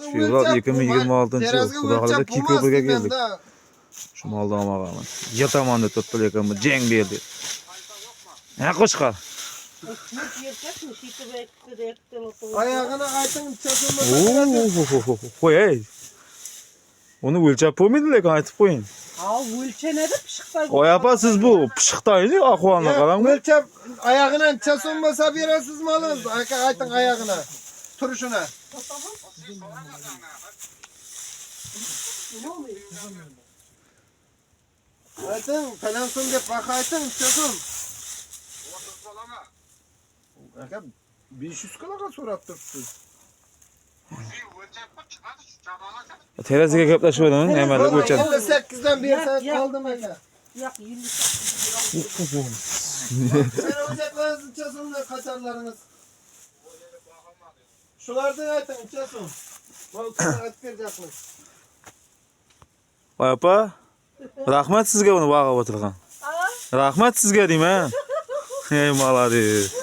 Şu yıllar 2026 yıl Xudoxolga Kiko'ga geldik. Şu malda amağa. Yataman da tuttu yakamı jeng berdi. Ne qo'shqa? Ayağına aytın çatılmasın. Qo'y. Onu o'lchab qo'ymaydi lekin aytib qo'ying. O'lchanadi pishiqday. Oyapa siz bu pishiqdayni ahvolni qarang. Ölçep ayağına çatılmasa veresiz malınız. Aytın ayağına. Turuşuna. Aytın falan son dep bak aytın çatın. 500 kalaga so'rabdirsiz. Teraziga gaplashib nimalar o'lchab. 58'den bersangiz qoldim aka. Yo'q, 50. Sen o'lchaklarınızın çatınlar kaçarlarınız. Şulardan aytın çatın. Volkan'a aytib bereceksiniz. Oyapa, rahmat sizga buni bag'ib o'tirgan. Rahmat sizga deyman. Ey malades.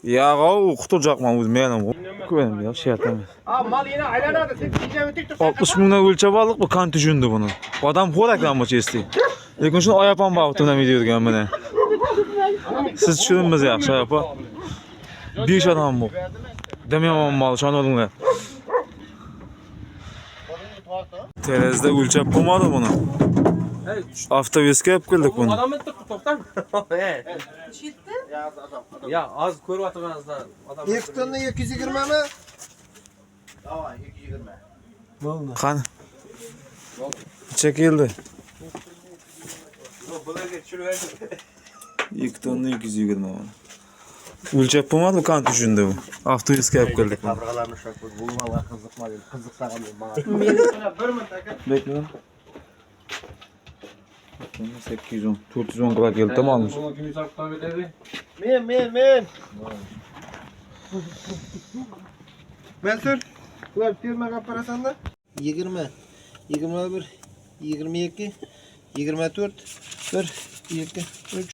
Ya o qutulacaqman o'zim men. Ko'raman ya shayton. Mal yine aylanadi. Sen diyeceğim tek tek. 60 mingdan o'lchab oldik bu qan tujundi buni. Odam xo'rakdan bu chesti. Lekin shuni oyapam bag'ib videoga mana. Siz tushundingiz yaxshi oyapa. 5 odam bu. Demayman mal shonodinglar. Terazda o'lchab bo'lmadi buni. Avtobusga olib keldik buni. Adamı to'xtang. Chetda? Ya az ko'ryapmanizlar. Adam. 2 tonna 220 mi? Davay 220. Qani? Chekildi. Bularga tushirib 2 tonna 220 mana. O'lchab bo'lmadi bu qan tujundi bu. Avtobusga olib keldik. Kabrgalarni ushab bu malga qiziqmadi. Qiziqsagan menga. Bekle. 810, 410 kadar geldi tamam mı? Men. Mansur. Ular firma kaparasanda. 20, 21, 22, 24, 1, 2, 3.